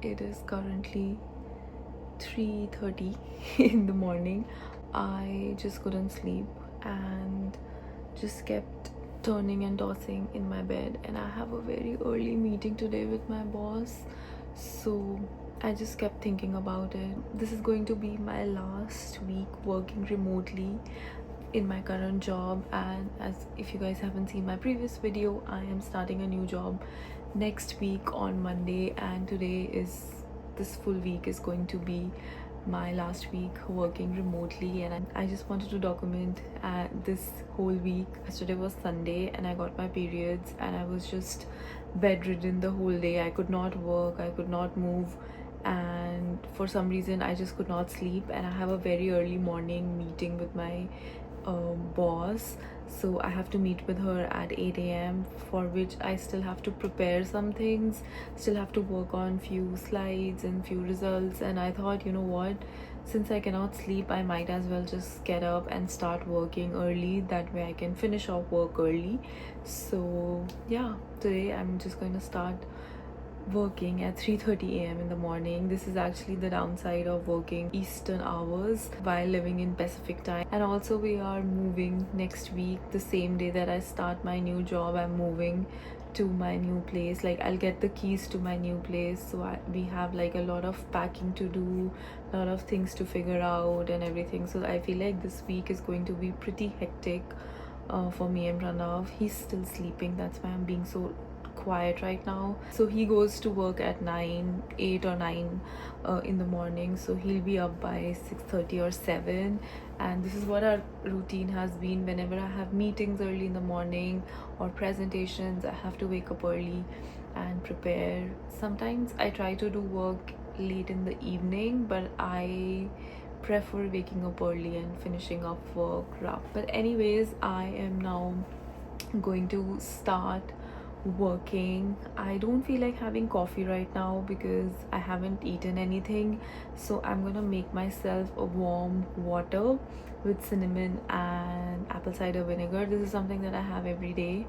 It is currently 3:30 in the morning. I just couldn't sleep and just kept turning and tossing in my bed, and I have a very early meeting today with my boss, so I just kept thinking about it. This is going to be my last week working remotely in my current job, and as if you guys haven't seen my previous video, I am starting a new job next week on Monday, and this full week is going to be my last week working remotely. And I just wanted to document this whole week. Yesterday was Sunday and I got my periods, and I was just bedridden the whole day. I could not work, I could not move, and for some reason I just could not sleep. And I have a very early morning meeting with my boss, so I have to meet with her at 8 a.m, for which I still have to prepare some things, still have to work on few slides and few results. And I thought, you know what, since I cannot sleep, I might as well just get up and start working early. That way I can finish off work early. So yeah, today I'm just going to start working at 3:30 a.m. in the morning. This is actually the downside of working Eastern hours while living in Pacific time. And also we are moving next week, the same day that I start my new job. I'm moving to my new place. Like, I'll get the keys to my new place, so we have like a lot of packing to do, a lot of things to figure out and everything. So I feel like this week is going to be pretty hectic for me and Pranav. He's still sleeping, that's why I'm being so quiet right now. So he goes to work at 8 or 9 in the morning, so he'll be up by 6:30 or 7. And this is what our routine has been. Whenever I have meetings early in the morning or presentations, I have to wake up early and prepare. Sometimes I try to do work late in the evening, but I prefer waking up early and finishing up work rough. But anyways, I am now going to start working. I don't feel like having coffee right now because I haven't eaten anything, so I'm gonna make myself a warm water with cinnamon and apple cider vinegar. This is something that I have every day.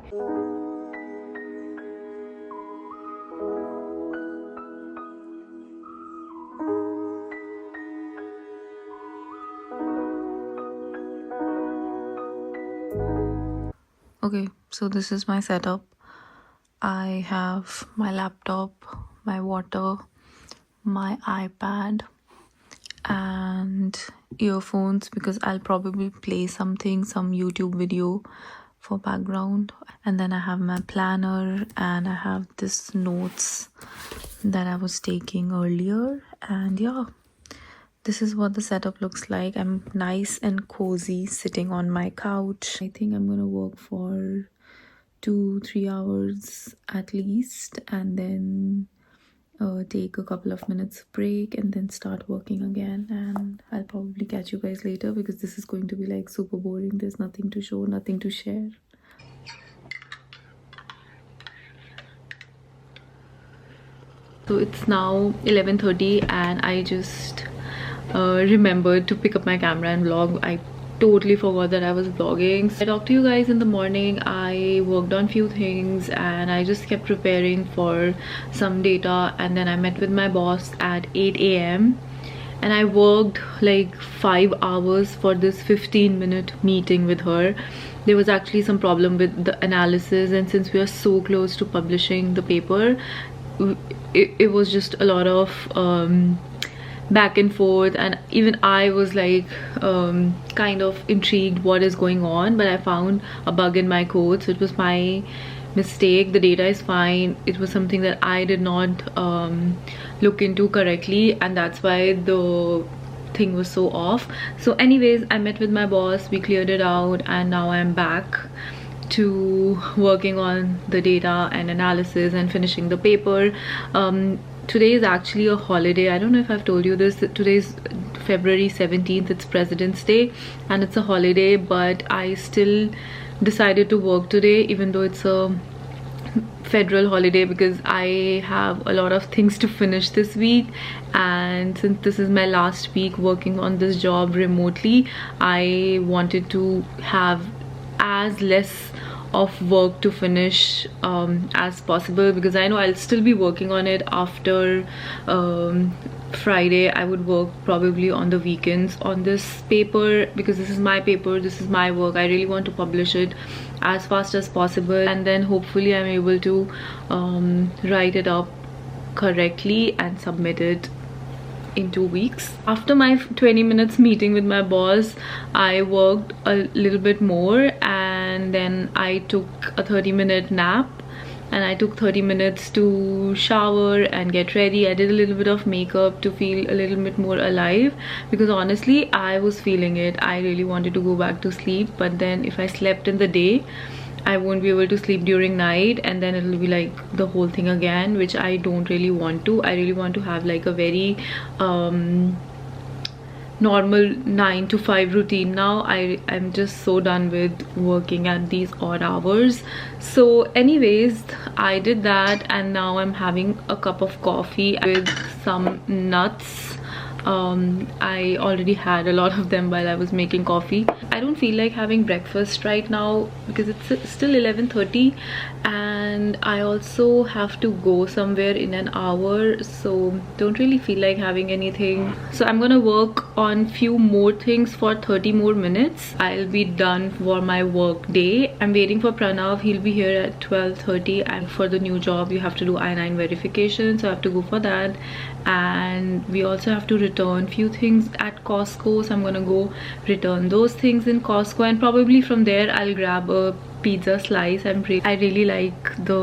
Okay, so this is my setup. I have my laptop, my water, my iPad, and earphones because I'll probably play some YouTube video for background. And then I have my planner, and I have this notes that I was taking earlier. And yeah, this is what the setup looks like. I'm nice and cozy sitting on my couch. I think I'm gonna work for 2-3 hours at least, and then take a couple of minutes break and then start working again. And I'll probably catch you guys later because this is going to be like super boring. There's nothing to show, nothing to share. So it's now 11:30 and I just remembered to pick up my camera and vlog. I totally forgot that I was vlogging. So I talked to you guys in the morning. I worked on few things and I just kept preparing for some data, and then I met with my boss at 8 a.m. and I worked like 5 hours for this 15-minute meeting with her. There was actually some problem with the analysis, and since we are so close to publishing the paper, it was just a lot of back and forth, and even I was like kind of intrigued what is going on. But I found a bug in my code, so it was my mistake. The data is fine. It was something that I did not look into correctly, and that's why the thing was so off. So anyways, I met with my boss, we cleared it out, and now I'm back to working on the data and analysis and finishing the paper. Today is actually a holiday. I don't know if I've told you this. Today's February 17th. It's President's Day and it's a holiday, but I still decided to work today even though it's a federal holiday, because I have a lot of things to finish this week. And since this is my last week working on this job remotely, I wanted to have as less of work to finish as possible, because I know I'll still be working on it after Friday. I would work probably on the weekends on this paper, because this is my paper, this is my work. I really want to publish it as fast as possible, and then hopefully I'm able to write it up correctly and submit it in 2 weeks. After my 20 minutes meeting with my boss, I worked a little bit more, and then I took a 30-minute nap, and I took 30 minutes to shower and get ready. I did a little bit of makeup to feel a little bit more alive, because honestly I was feeling it. I really wanted to go back to sleep, but then if I slept in the day, I won't be able to sleep during night, and then it'll be like the whole thing again, which I don't really want to. I really want to have like a very normal 9 to 5 routine now. I'm just so done with working at these odd hours. So anyways, I did that, and now I'm having a cup of coffee with some nuts. I already had a lot of them while I was making coffee. I don't feel like having breakfast right now because it's still 11:30, and I also have to go somewhere in an hour, so don't really feel like having anything. So I'm gonna work on few more things for 30 more minutes. I'll be done for my work day. I'm waiting for Pranav. He'll be here at 12:30, and for the new job you have to do I-9 verification, so I have to go for that. And we also have to return few things at Costco, so I'm gonna go return those things in Costco, and probably from there I'll grab a pizza slice. I really like the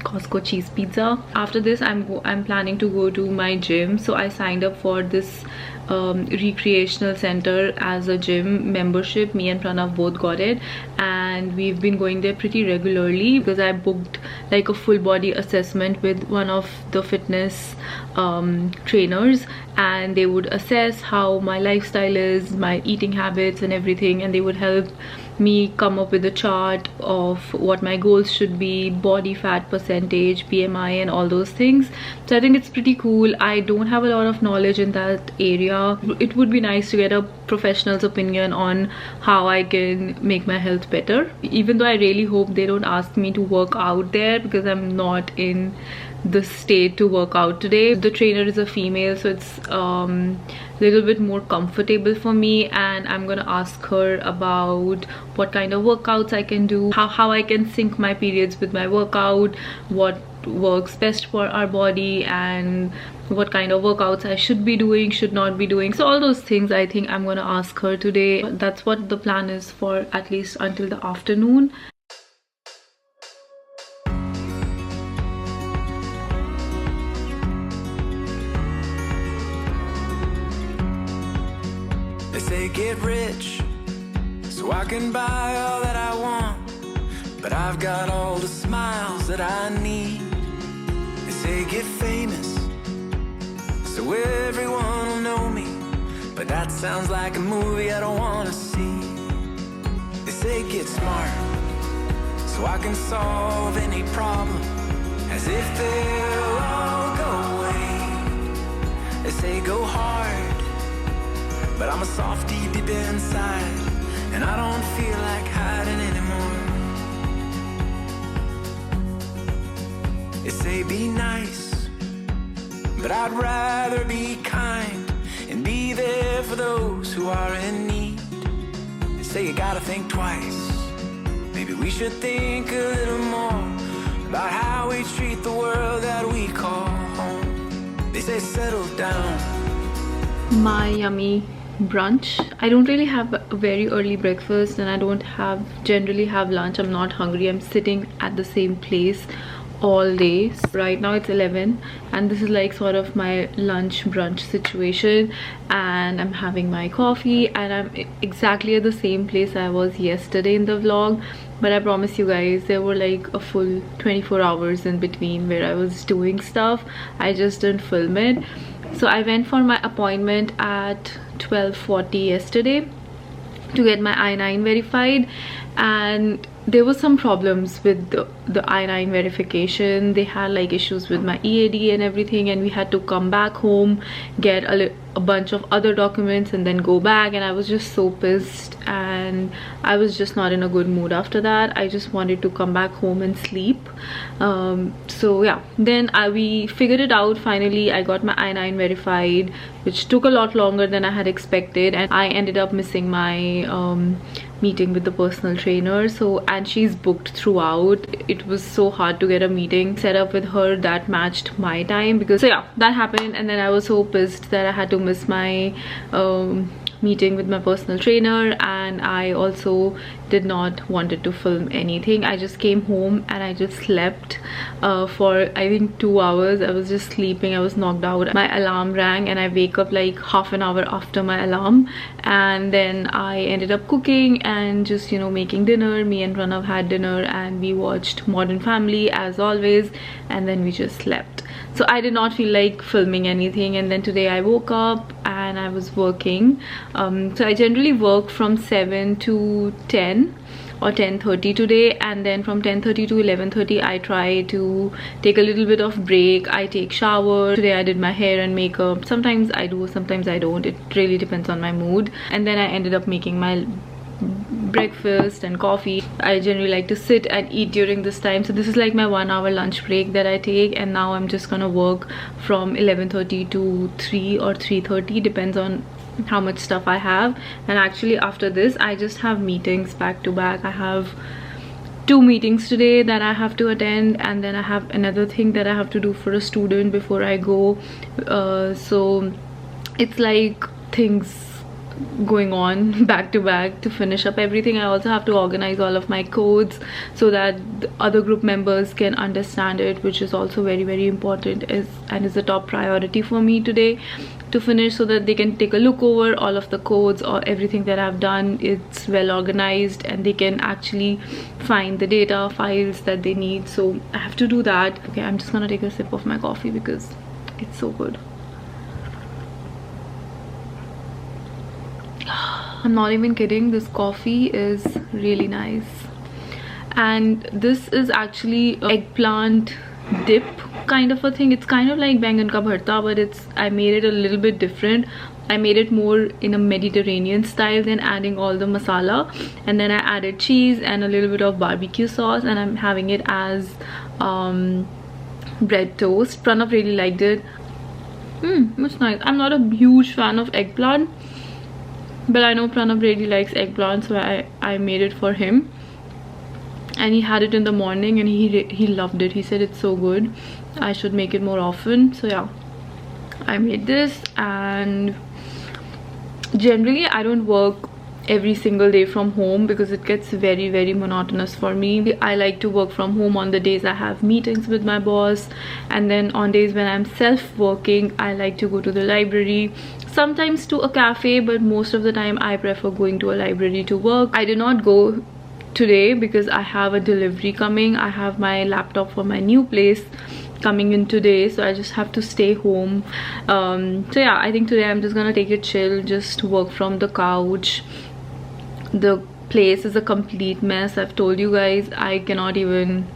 Costco cheese pizza. After this I'm planning to go to my gym, so I signed up for this recreational center as a gym membership. Me and Pranav both got it, and we've been going there pretty regularly because I booked like a full body assessment with one of the fitness trainers, and they would assess how my lifestyle is, my eating habits and everything, and they would help me come up with a chart of what my goals should be, body fat percentage, BMI and all those things. So I think it's pretty cool. I don't have a lot of knowledge in that area. It would be nice to get a professional's opinion on how I can make my health better, even though I really hope they don't ask me to work out there because I'm not in the state to work out today. The trainer is a female, so it's little bit more comfortable for me, and I'm gonna ask her about what kind of workouts I can do, how I can sync my periods with my workout, what works best for our body, and what kind of workouts I should be doing, should not be doing. So all those things I think I'm gonna ask her today. That's what the plan is for at least until the afternoon. They say get rich so I can buy all that I want, but I've got all the smiles that I need. They say get famous so everyone will know me, but that sounds like a movie I don't want to see. They say get smart so I can solve any problem, as if they'll all go away. They say go hard, but I'm a softie deep inside, and I don't feel like hiding anymore. They say be nice, but I'd rather be kind and be there for those who are in need. They say you gotta think twice. Maybe we should think a little more about how we treat the world that we call home. They say settle down. My yummy brunch. I don't really have a very early breakfast, and I don't generally have lunch. I'm not hungry. I'm sitting at the same place all day. So right now it's 11, and this is like sort of my lunch brunch situation, and I'm having my coffee, and I'm exactly at the same place I was yesterday in the vlog. But I promise you guys, there were like a full 24 hours in between where I was doing stuff. I just didn't film it. So I went for my appointment at 12:40 yesterday to get my I-9 verified, and there was some problems with the I-9 verification. They had like issues with my EAD and everything, and we had to come back home, get a bunch of other documents, and then go back. And I was just so pissed, and I was just not in a good mood after that. I just wanted to come back home and sleep. So yeah, then we figured it out. Finally I got my I-9 verified, which took a lot longer than I had expected, and I ended up missing my meeting with the personal trainer. So, and she's booked throughout. It was so hard to get a meeting set up with her that matched my time, because so yeah, that happened. And then I was so pissed that I had to miss my meeting with my personal trainer, and I also did not wanted to film anything. I just came home and I just slept for I think 2 hours. I was just sleeping. I was knocked out. My alarm rang and I wake up like half an hour after my alarm, and then I ended up cooking and just, you know, making dinner. Me and Pranav had dinner and we watched Modern Family as always, and then we just slept. So I did not feel like filming anything. And then today I woke up and I was working. So I generally work from 7 to 10 or 10:30 today, and then from 10:30 to 11:30 I try to take a little bit of break. I take shower. Today I did my hair and makeup. Sometimes I do, sometimes I don't. It really depends on my mood. And then I ended up making my breakfast and coffee. I generally like to sit and eat during this time. So this is like my 1 hour lunch break that I take, and now I'm just gonna work from 11:30 to 3 or 3:30, depends on how much stuff I have. And actually after this I just have meetings back to back. I have 2 meetings today that I have to attend, and then I have another thing that I have to do for a student before I go. So it's like things going on back to back to finish up everything. I also have to organize all of my codes so that the other group members can understand it, which is also very, very important, and is the top priority for me today to finish, so that they can take a look over all of the codes or everything that I've done. It's well organized and they can actually find the data files that they need. So I have to do that. Okay, I'm just gonna take a sip of my coffee because it's so good. I'm not even kidding, this coffee is really nice. And this is actually eggplant dip kind of a thing. It's kind of like bangan ka bharta, but I made it a little bit different. I made it more in a Mediterranean style than adding all the masala, and then I added cheese and a little bit of barbecue sauce, and I'm having it as bread toast. Pranav really liked it. It's nice. I'm not a huge fan of eggplant, but I know Pranav really likes eggplant, so I made it for him. And he had it in the morning and he loved it. He said it's so good, I should make it more often. So yeah, I made this. And generally I don't work every single day from home because it gets very, very monotonous for me. I like to work from home on the days I have meetings with my boss, and then on days when I'm self-working I like to go to the library, sometimes to a cafe, but most of the time I prefer going to a library to work. I did not go today because I have a delivery coming. I have my laptop for my new place coming in today, so I just have to stay home. So yeah, I think today I'm just gonna take it chill, just work from the couch. The place is a complete mess. I've told you guys, I cannot even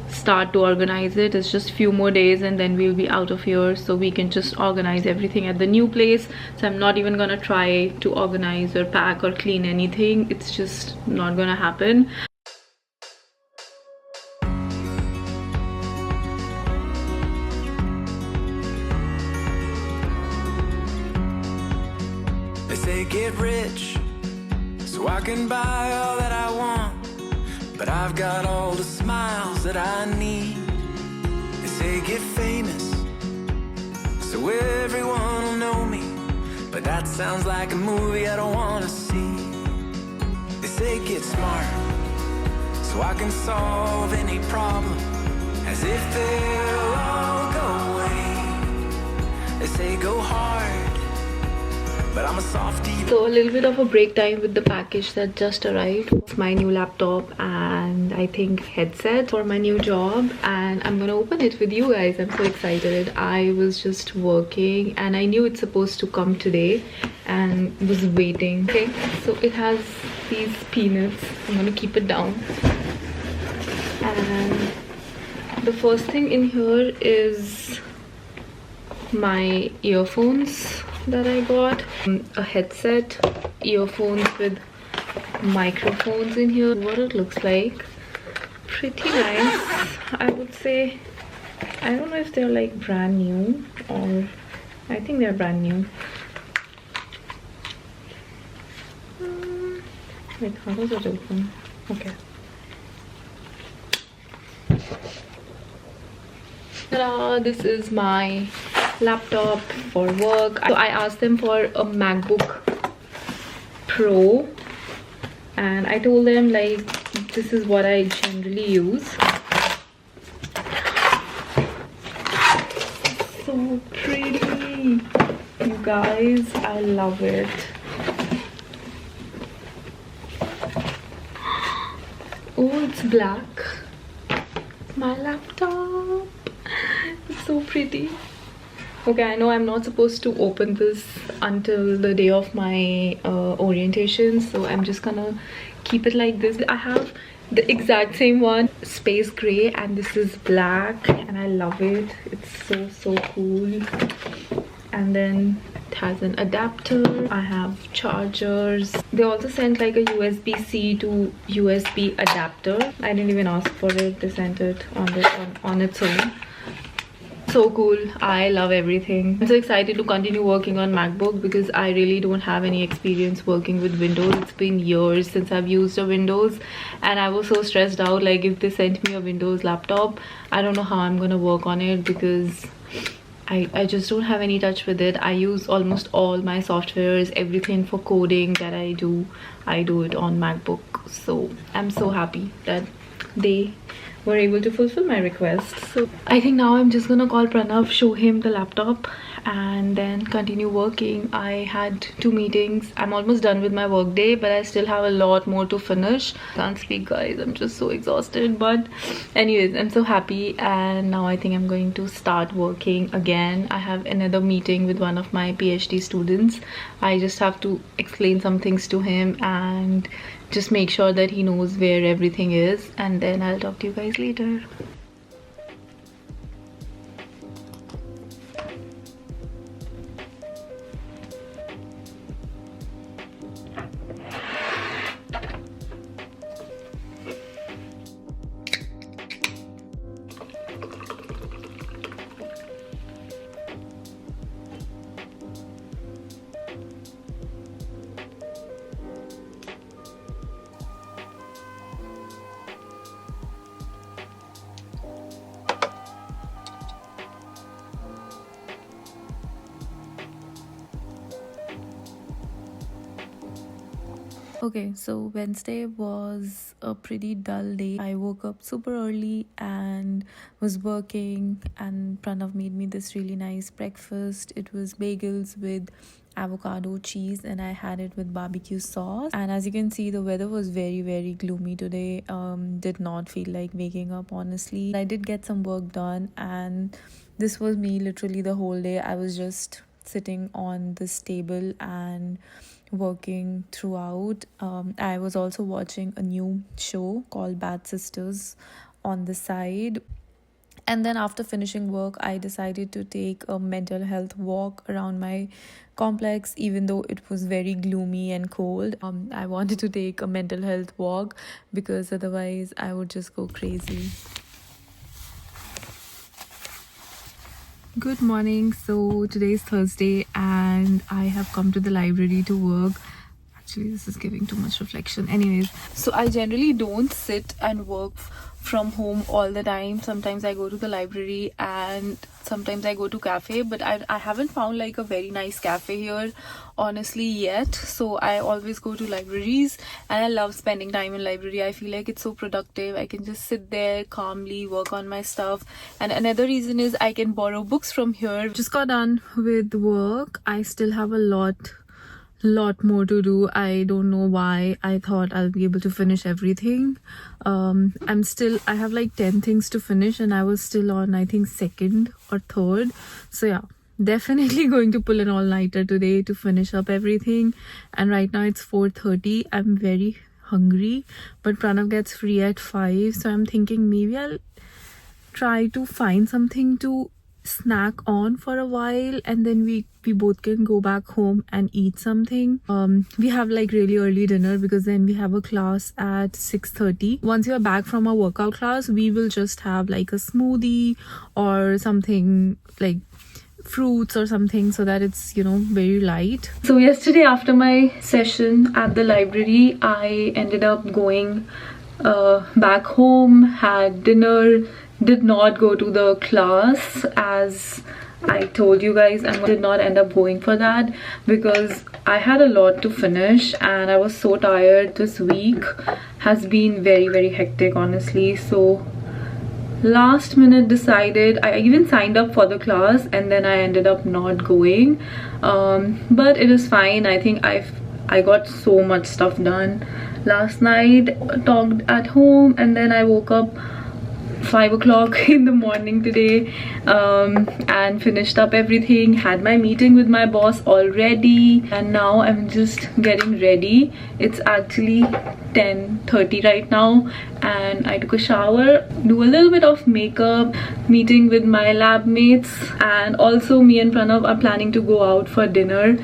start to organize it. It's just few more days and then we'll be out of here, so we can just organize everything at the new place. So I'm not even gonna try to organize or pack or clean anything. It's just not gonna happen. They say get rich so I can buy all that I want, but I've got all the smiles that I need. They say get famous so everyone will know me, but that sounds like a movie I don't want to see. They say get smart so I can solve any problem, as if they'll all go away. They say go hard, but I'm a softie. So a little bit of a break time with the package that just arrived. It's my new laptop and I think headset for my new job, and I'm gonna open it with you guys. I'm so excited. I was just working and I knew it's supposed to come today and was waiting. Okay, so it has these peanuts. I'm gonna keep it down. And the first thing in here is my earphones that I got, a headset, earphones with microphones in here. What it looks like, pretty nice, I would say. I don't know if they're like brand new, or I think they're brand new. Wait, how does it open? Okay. Ta-da! This is my laptop for work. So I asked them for a MacBook Pro, and I told them like this is what I generally use. So pretty, you guys, I love it. Oh, it's black. My laptop, it's so pretty. Okay, I know I'm not supposed to open this until the day of my orientation, so I'm just gonna keep it like this. I have the exact same one, space gray, and this is black, and I love it. It's so cool. And then it has an adapter. I have chargers. They also sent like a USB-C to USB adapter. I didn't even ask for it. They sent it on its own. So cool. I love everything. I'm so excited to continue working on MacBook because I really don't have any experience working with Windows. It's been years since I've used a Windows, and I was so stressed out. Like, if they sent me a Windows laptop, I don't know how I'm gonna work on it because I just don't have any touch with it. I use almost all my softwares, everything for coding that I do it on MacBook. So I'm so happy that they were able to fulfill my request. So I think now I'm just gonna call Pranav, show him the laptop, and then continue working. I had 2 meetings. I'm almost done with my work day, but I still have a lot more to finish. Can't speak, guys, I'm just so exhausted. But anyways, I'm so happy, and now I think I'm going to start working again. I have another meeting with one of my PhD students. I just have to explain some things to him and just make sure that he knows where everything is, and then I'll talk to you guys later. Okay, so Wednesday was a pretty dull day. I woke up super early and was working, and Pranav made me this really nice breakfast. It was bagels with avocado cheese, and I had it with barbecue sauce. And as you can see, the weather was very gloomy today. Did not feel like waking up, honestly. I did get some work done, and this was me literally the whole day. I was just sitting on this table and working throughout. I was also watching a new show called Bad Sisters on the side. And then after finishing work, I decided to take a mental health walk around my complex, even though it was very gloomy and cold. I wanted to take a mental health walk because otherwise I would just go crazy. Good morning. So today is Thursday and I have come to the library to work. Actually, this is giving too much reflection. Anyways, so I generally don't sit and work from home all the time. Sometimes I go to the library and sometimes I go to cafe, but I haven't found like a very nice cafe here honestly yet. So I always go to libraries, and I love spending time in library. I feel like it's so productive. I can just sit there calmly, work on my stuff. And another reason is I can borrow books from here. Just got done with work. I still have a lot more to do. I don't know why I thought I'll be able to finish everything. I have like 10 things to finish, and I was still on, I think, 2nd or 3rd. So yeah, definitely going to pull an all-nighter today to finish up everything. And right now it's 4:30. I'm very hungry, but Pranav gets free at 5, so I'm thinking maybe I'll try to find something to snack on for a while, and then we both can go back home and eat something. We have like really early dinner because then we have a class at 6:30. Once we are back from our workout class, we will just have like a smoothie or something like fruits or something, so that it's, you know, very light. So yesterday after my session at the library, I ended up going back home, had dinner, did not go to the class as I told you guys. I did not end up going for that because I had a lot to finish and I was so tired. This week has been very hectic, honestly. So last minute decided, I even signed up for the class and then I ended up not going, but it is fine. I think I got so much stuff done last night. Talked at home and then I woke up 5 o'clock in the morning today, and finished up everything. Had my meeting with my boss already and now I'm just getting ready. It's actually 10:30 right now and I took a shower, do a little bit of makeup, meeting with my lab mates, and also me and Pranav are planning to go out for dinner,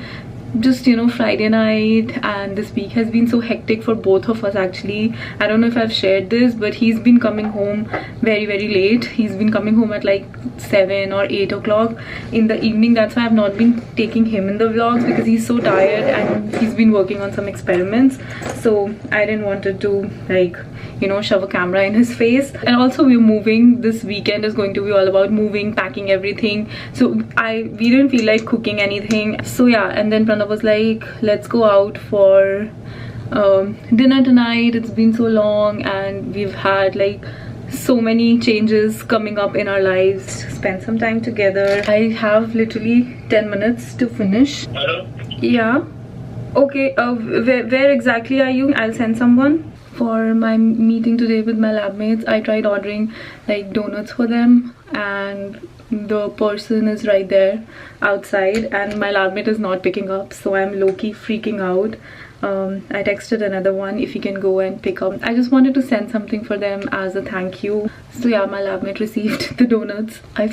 just, you know, Friday night. And this week has been so hectic for both of us actually. I don't know if I've shared this, but he's been coming home very late. He's been coming home at like 7 or 8 o'clock in the evening. That's why I've not been taking him in the vlogs because he's so tired and he's been working on some experiments, so I didn't want to like, you know, shove a camera in his face. And also we're moving. This weekend is going to be all about moving, packing everything, so we didn't feel like cooking anything. So yeah, and then Pranav was like, let's go out for dinner tonight. It's been so long and we've had like so many changes coming up in our lives. Spend some time together. I have literally 10 minutes to finish. Hello? Yeah, okay. Where exactly are you? I'll send someone. For my meeting today with my lab mates, I tried ordering like donuts for them and the person is right there outside and my lab mate is not picking up, so I'm low-key freaking out. I texted another one if he can go and pick up. I just wanted to send something for them as a thank you. So yeah, my lab mate received the donuts. I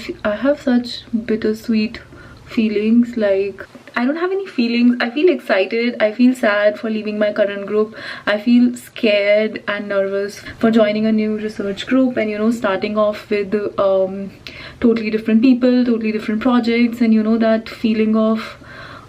have such bittersweet feelings. Like, I don't have any feelings. I feel excited, I feel sad for leaving my current group, I feel scared and nervous for joining a new research group and, you know, starting off with totally different people, totally different projects, and, you know, that feeling of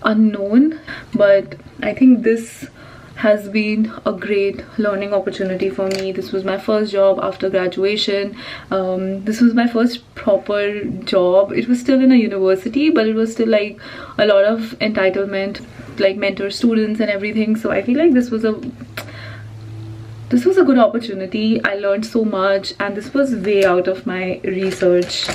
unknown. But I think this has been a great learning opportunity for me. This was my first job after graduation. This was my first proper job. It was still in a university, but it was still like a lot of entitlement, like mentor students and everything. So I feel like this was a good opportunity. I learned so much and this was way out of my research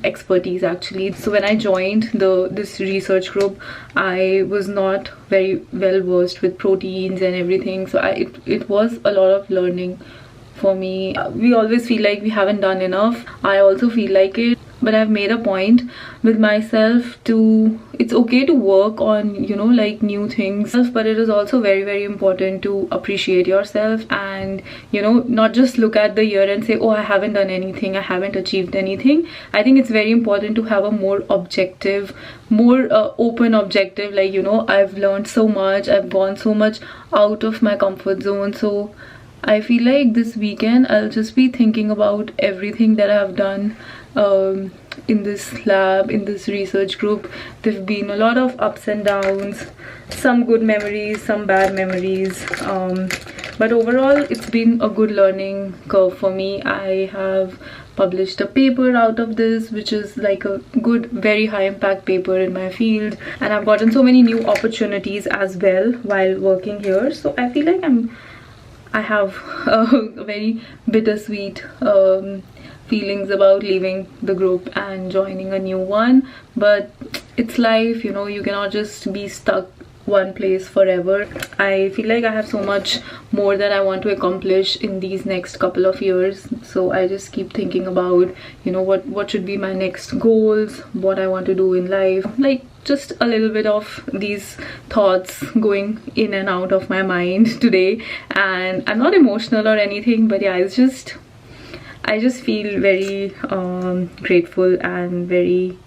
expertise actually. So when I joined this research group, I was not very well versed with proteins and everything, so it was a lot of learning for me. We always feel like we haven't done enough. I also feel like it, but I've made a point with myself to, it's okay to work on, you know, like new things, but it is also very important to appreciate yourself and, you know, not just look at the year and say, oh, I haven't done anything, I haven't achieved anything. I think it's very important to have a more objective, more open objective, like, you know, I've learned so much, I've gone so much out of my comfort zone. So I feel like this weekend I'll just be thinking about everything that I've done in this lab, in this research group. There've been a lot of ups and downs, some good memories, some bad memories, but overall it's been a good learning curve for me. I have published a paper out of this, which is like a good, very high impact paper in my field, and I've gotten so many new opportunities as well while working here. So I feel like I have a very bittersweet feelings about leaving the group and joining a new one, but it's life, you know. You cannot just be stuck one place forever. I feel like I have so much more that I want to accomplish in these next couple of years, so I just keep thinking about, you know, what should be my next goals, what I want to do in life, like just a little bit of these thoughts going in and out of my mind today. And I'm not emotional or anything, but yeah, it's just, I just feel very grateful and very,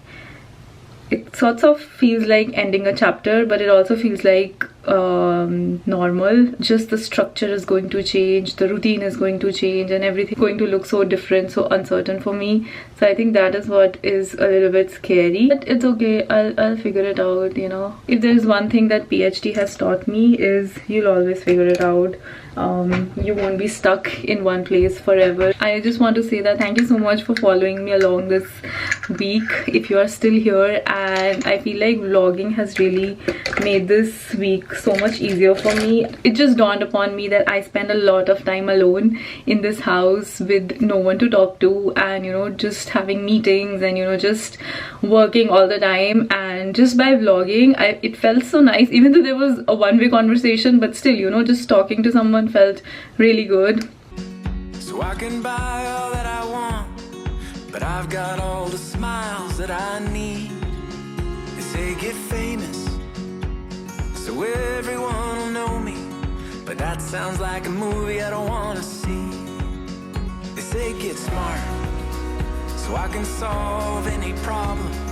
it sort of feels like ending a chapter, but it also feels like normal. Just the structure is going to change, the routine is going to change, and everything going to look so different, so uncertain for me. So I think that is what is a little bit scary, but it's okay. I'll figure it out, you know. If there's one thing that PhD has taught me, is you'll always figure it out. You won't be stuck in one place forever. I just want to say that thank you so much for following me along this week, if you are still here. And I feel like vlogging has really made this week so much easier for me. It just dawned upon me that I spend a lot of time alone in this house with no one to talk to, and you know, just having meetings and, you know, just working all the time. And just by vlogging, it felt so nice, even though there was a one-way conversation, but still, you know, just talking to someone felt really good. So I can buy all that I want, but I've got all the smiles that I need. They say get famous, so everyone will know me, but that sounds like a movie I don't want to see. They say get smart, so I can solve any problem.